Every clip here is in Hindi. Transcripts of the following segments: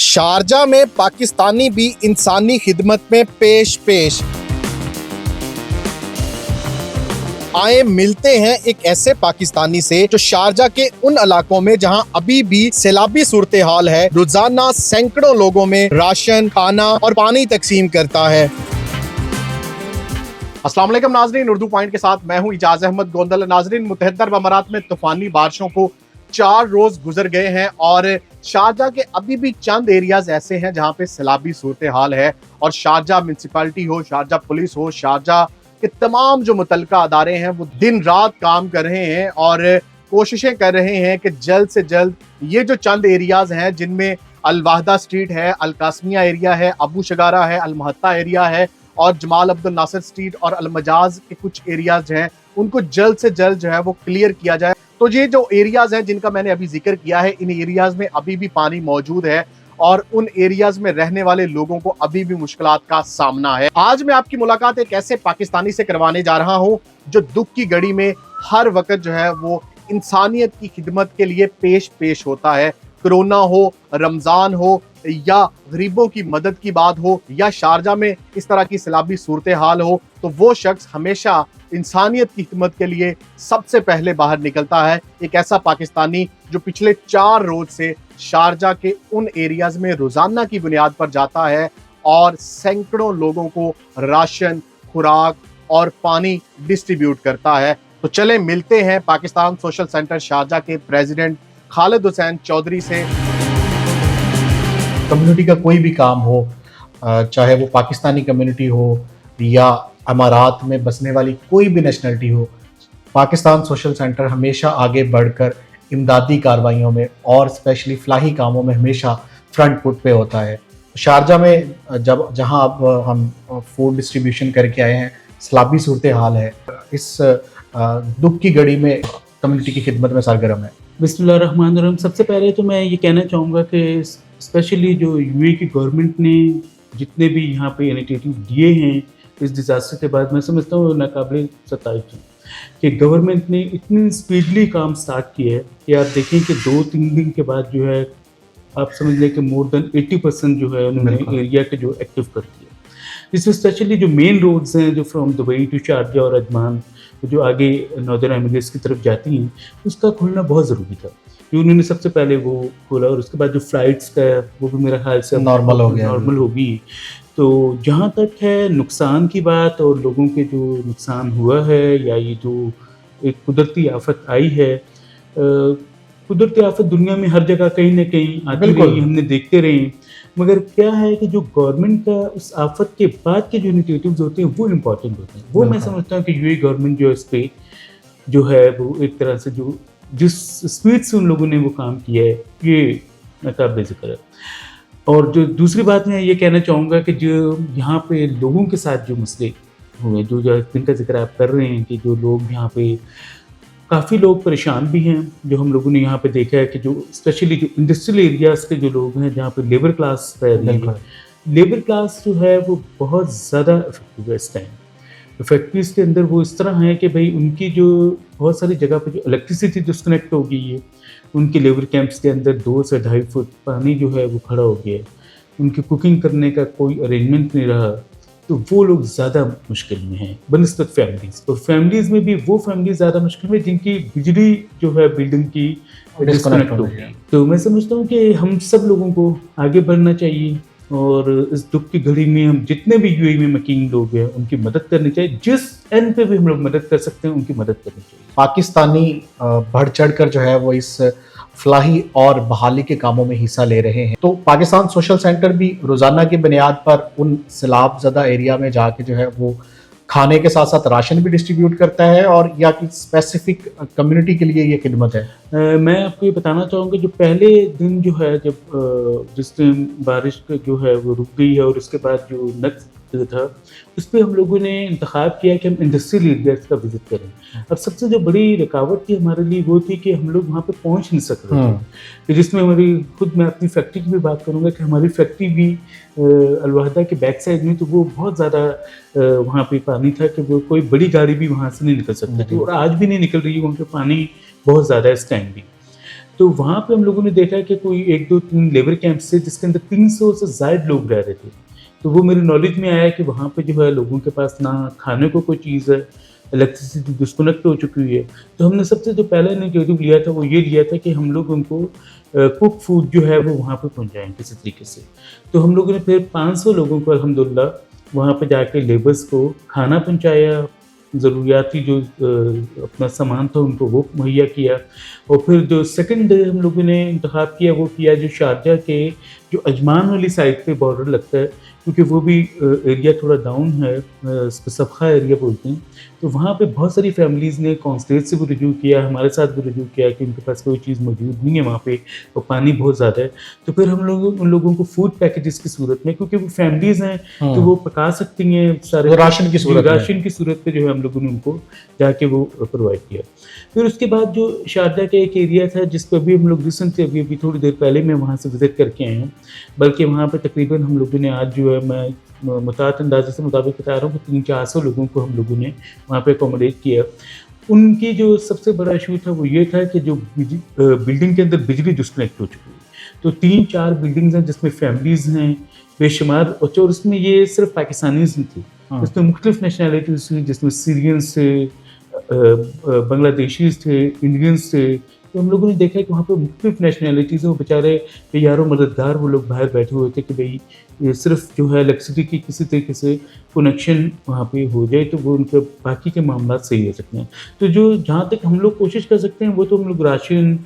शारजा में पाकिस्तानी भी इंसानी खिदमत में पेश आए मिलते हैं एक ऐसे पाकिस्तानी से जो शारजा के उन इलाकों में जहां अभी भी सैलाबी सूरत हाल है, रोजाना सैकड़ों लोगों में राशन, खाना और पानी तकसीम करता है। अस्सलाम वालेकुम नाजरीन, उर्दू पॉइंट के साथ मैं हूं इजाज अहमद गोंदल। नाजरीन, मुत्तहिदा अरब अमारात में तूफानी बारिशों को 4 रोज गुजर गए हैं और शारजा के अभी भी चंद एरियाज ऐसे हैं जहां पे सैलाबी सूरत हाल है और शारजा म्युनिसिपैलिटी हो, शारजा पुलिस हो, शारजा के तमाम जो मुतलका अदारे हैं वो दिन रात काम कर रहे हैं और कोशिशें कर रहे हैं कि जल्द से जल्द ये जो चंद एरियाज हैं जिनमें अल-वाहदा स्ट्रीट है, अल-कासमिया एरिया है, अबू शगारा है, अल-महत्ता एरिया है और जमाल अब्दुल नासिर स्ट्रीट और अल-मजाज के कुछ एरियाज हैं, उनको जल्द से जल्द जो है वो क्लियर किया जाए। तो ये जो एरियाज हैं जिनका मैंने अभी जिक्र किया है, इन एरियाज में अभी भी पानी मौजूद है और उन एरियाज में रहने वाले लोगों को अभी भी मुश्किलात का सामना है। आज मैं आपकी मुलाकात एक ऐसे पाकिस्तानी से करवाने जा रहा हूं जो दुख की घड़ी में हर वक्त जो है वो इंसानियत की खिदमत के लिए पेश होता है। कोरोना हो, रमजान हो या गरीबों की मदद की बात हो या शारजा में इस तरह की सैलाबी सूरत हाल हो, तो वो शख्स हमेशा इंसानियत की खिदमत के लिए सबसे पहले बाहर निकलता है। एक ऐसा पाकिस्तानी जो पिछले 4 रोज से शारजा के उन एरियाज में रोजाना की बुनियाद पर जाता है और सैकड़ों लोगों को राशन, खुराक और पानी डिस्ट्रीब्यूट करता है। तो चले मिलते हैं पाकिस्तान सोशल सेंटर शारजा के प्रेसिडेंट खालिद हुसैन चौधरी से। कम्युनिटी का कोई भी काम हो, चाहे वो पाकिस्तानी कम्युनिटी हो या अमारात में बसने वाली कोई भी नेशनलिटी हो, पाकिस्तान सोशल सेंटर हमेशा आगे बढ़कर इमदादी कार्रवाइयों में और स्पेशली फलाही कामों में हमेशा फ्रंट फुट पे होता है। शारजा में जहां अब हम फूड डिस्ट्रीब्यूशन करके आए हैं, सैलाबी सूरत हाल है, इस दुख की घड़ी में कम्युनिटी की खिदमत में सरगर्म है। बिस्मिल्लाहिर्रहमानिर्रहीम। सबसे पहले तो मैं ये कहना चाहूँगा कि स्पेशली जो यूएई की गवर्नमेंट ने जितने भी यहाँ पे इनिशिएटिव दिए हैं इस डिज़ास्टर के बाद, मैं समझता हूँ नाकाबिले सताइश है कि गवर्नमेंट ने इतनी स्पीडली काम स्टार्ट किया है कि आप देखें कि 2-3 दिन के बाद जो है आप समझ लें कि मोर देन 80% जो है उन्होंने एरिया के जो एक्टिव कर दिया। इसमें स्पेशली जो मेन रोड्स हैं जो फ्रॉम दुबई टू शारजा और अजमान जो आगे नॉर्दर्न एमिरेट्स की तरफ जाती हैं, उसका खुलना बहुत ज़रूरी था। उन्होंने सबसे पहले वो खोला और उसके बाद जो फ्लाइट्स का वो भी मेरा ख्याल से नॉर्मल होगी। तो जहाँ तक है नुकसान की बात और लोगों के जो नुकसान हुआ है या ये जो एक कुदरती आफत आई है, कुदरती आफत दुनिया में हर जगह कहीं ना कहीं आती रही, हमने देखते रहे, मगर क्या है कि जो गवर्नमेंट का उस आफत के बाद के जो इनिशिएटिव्स होते हैं वो इम्पोर्टेंट होते हैं। वो मैं समझता हूँ कि यूएई गवर्नमेंट जो इस पर जो है वो एक तरह से जो जिस स्पीड से उन लोगों ने वो काम किया है ये नाकाबिले ज़िक्र है। और जो दूसरी बात मैं ये कहना चाहूँगा कि जो यहाँ पे लोगों के साथ जो मसले हुए, जो जिनका जिक्र आप कर रहे हैं कि जो लोग यहाँ पे काफ़ी लोग परेशान भी हैं, जो हम लोगों ने यहाँ पे देखा है कि जो स्पेशली जो इंडस्ट्रियल एरियाज़ के जो लोग हैं जहाँ पे लेबर क्लास रह रही है, लेबर क्लास जो है वो बहुत ज़्यादा इफेक्टिव है इस टाइम। तो फैक्ट्रीज़ के अंदर वो इस तरह है कि भाई उनकी जो बहुत सारी जगह पे जो इलेक्ट्रिसिटी डिस्कनेक्ट हो गई है, उनके लेबर कैंप्स के अंदर 2 से 2.5 फुट पानी जो है वो खड़ा हो गया है, उनकी कुकिंग करने का कोई अरेंजमेंट नहीं रहा, तो वो लोग ज़्यादा मुश्किल में हैं बनस्बत फैमिलीज़। और फैमिलीज़ में भी वो फैमिली ज़्यादा मुश्किल में जिनकी बिजली जो है बिल्डिंग की डिस्कनेक्ट हो गई। तो मैं समझता हूँ कि हम सब लोगों को आगे बढ़ना चाहिए और इस दुख की घड़ी में हम जितने भी यूएई में मकीन लोग हैं उनकी मदद करनी चाहिए। जिस एंड पे भी हम लोग मदद कर सकते हैं उनकी मदद करनी चाहिए। पाकिस्तानी बढ़ चढ़ कर जो है वो इस फलाही और बहाली के कामों में हिस्सा ले रहे हैं। तो पाकिस्तान सोशल सेंटर भी रोजाना की बुनियाद पर उन सैलाब ज़दा एरिया में जाके जो है वो खाने के साथ साथ राशन भी डिस्ट्रीब्यूट करता है और या कि स्पेसिफिक कम्युनिटी के लिए ये खिदमत है। मैं आपको ये बताना चाहूँगा जो पहले दिन जो है जब जिस दिन बारिश जो है वो रुक गई है और उसके बाद जो नेक्स्ट था उस पर हम लोगों ने इंतखाब किया कि हम इंडस्ट्रियल एरियाज का विजिट करें। अब सबसे जो बड़ी रुकावट थी हमारे लिए वो थी कि हम लोग वहाँ पे पहुँच नहीं सक रहे थे, जिसमें हमारी खुद मैं अपनी फैक्ट्री की भी बात करूँगा कि हमारी फैक्ट्री भी अल-वाहदा के बैक साइड में, तो वो बहुत ज़्यादा वहाँ पे पानी था कि वो कोई बड़ी गाड़ी भी वहाँ से नहीं निकल सकती थी और आज भी नहीं निकल रही है, वहाँ पे पानी बहुत ज़्यादा इस टाइम भी। तो वहाँ पे हम लोगों ने देखा कि कोई 1, 2, 3 लेबर कैंप्स थे जिसके अंदर 300 से ज़ायद लोग रह रहे थे। तो वो मेरी नॉलेज में आया कि वहाँ पे जो है लोगों के पास ना खाने को कोई चीज़ है, इलेक्ट्रिसिटी डिस्कनेक्ट हो चुकी हुई है। तो हमने सबसे जो पहला इनिशिएटिव लिया था वो ये लिया था कि हम लोग उनको कुक फूड जो है वो वहाँ पे पहुँचाएँ किसी तरीके से। तो हम लोगों ने फिर 500 लोगों को अल्हम्दुलिल्लाह वहाँ पे जाके लेबर्स को खाना पहुँचाया, ज़रूरियाती जो अपना सामान था उनको वो मुहैया किया। और फिर जो सेकंड डे हम लोगों ने इंतख़ाब किया वो किया जो शारजाह के जो अजमान वाली साइड पे बॉर्डर लगता है, क्योंकि वो भी एरिया थोड़ा डाउन है, इसको सफ़ा एरिया बोलते हैं। तो वहाँ पे बहुत सारी फैमिलीज़ ने कॉन्सुलेट से भी रुजू किया, हमारे साथ भी रुजू किया कि उनके पास कोई चीज़ मौजूद नहीं है वहाँ पे और पानी बहुत ज़्यादा है। तो फिर हम लोग उन लोगों को फूड पैकेजेस की सूरत में, क्योंकि वो फैमिलीज़ हैं तो वो पका सकती हैं सारे, वो राशन की सूरत में। राशन की सूरत पे जो है हम लोगों ने उनको जाके वो प्रोवाइड किया। फिर उसके बाद जो शारजाह का एक एरिया था जिस पे अभी हम लोग रिसेंटली अभी थोड़ी देर पहले मैं वहाँ से विज़िट करके आया हूँ, बल्कि वहाँ पे तकरीबन हम लोगों ने आज जो है मैं मुताबिक अंदाजे से मुताबिक बता रहा हूँ कि 300-400 लोगों को हम लोगों ने वहाँ पे अकोमोडेट किया। उनकी जो सबसे बड़ा इशू था वो ये था कि जो बिल्डिंग के अंदर बिजली डिस्कनेक्ट हो चुकी है। तो 3-4 बिल्डिंग्स हैं जिसमें फैमिलीज़ हैं बेशुमार, और उसमें ये सिर्फ पाकिस्तानीज़ नहीं थे, इसमें मुख्तलिफ नेशनैलिटीज़ थी जिसमें सीरियंस थे, बांग्लादेशीज़ थे, इंडियंस थे। तो हम लोगों ने देखा कि वहाँ पे मुख्तलिफ नेशनैलिटीज़ हैं, वो बेचारे यारो मददगार वो लोग बाहर बैठे हुए थे कि भई ये सिर्फ जो है इलेक्ट्रिसिटी की किसी तरीके से कनेक्शन वहाँ पे हो जाए तो वो उनके बाकी के मामला सही हो सकते हैं। तो जो जहाँ तक हम लोग कोशिश कर सकते हैं वो तो हम लोग राशन,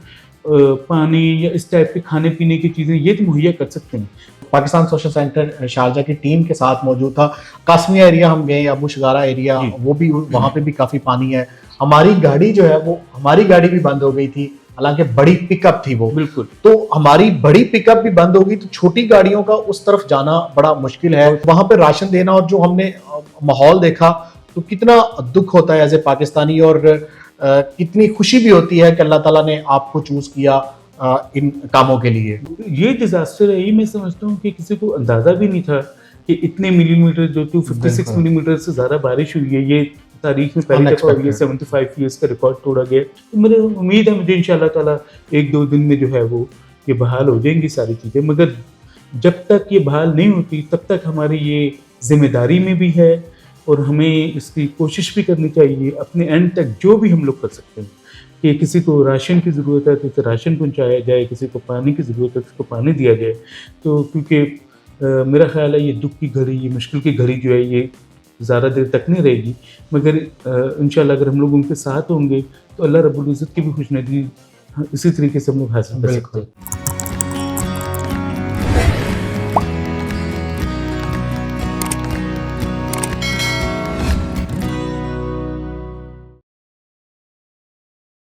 पानी या इस टाइप के खाने पीने की चीज़ें ये तो मुहैया कर सकते हैं। पाकिस्तान सोशल सेंटर शारजा की टीम के साथ मौजूद था। कासमिया एरिया हम गए, अबू शगारा एरिया, वो भी वहाँ पे भी काफ़ी पानी है। हमारी गाड़ी जो है वो हमारी गाड़ी भी बंद हो गई थी, हालांकि बड़ी पिकअप थी वो। बिल्कुल। तो हमारी बड़ी पिकअप भी बंद हो गई तो छोटी गाड़ियों का उस तरफ जाना बड़ा मुश्किल है। वहाँ पे राशन देना और जो हमने माहौल देखा तो कितना दुख होता है एज ए पाकिस्तानी, और कितनी खुशी भी होती है कि अल्लाह ताला ने आपको चूज किया इन कामों के लिए। ये डिजास्टर है, ये मैं समझता हूँ कि किसी को अंदाजा भी नहीं था कि इतने मिलीमीटर जो 256 मिलीमीटर से ज़्यादा बारिश हुई है। ये तारीख में पहली दफ़ा हुई है, 75 ईयर्स का रिकॉर्ड तोड़ा गया। तो मेरी उम्मीद है मुझे इंशाल्लाह ताला 1-2 दिन में जो है वो ये बहाल हो जाएंगी सारी चीज़ें, मगर जब तक ये बहाल नहीं होती तब तक हमारी ये जिम्मेदारी में भी है और हमें इसकी कोशिश भी करनी चाहिए अपने एंड तक जो भी हम लोग कर सकते हैं कि किसी को राशन की ज़रूरत है तो उसे राशन पहुँचाया जाए, किसी को पानी की ज़रूरत है तो उसको पानी दिया जाए। तो क्योंकि मेरा ख्याल है ये दुख की घड़ी, ये मुश्किल की घड़ी जो है ये ज़्यादा देर तक नहीं रहेगी, मगर इंशाल्लाह अगर हम लोग उनके साथ होंगे तो अल्लाह रब्बुल इज़्ज़त की भी खुशनुदी इसी तरीके से हम लोग हासिल कर सकते हैं।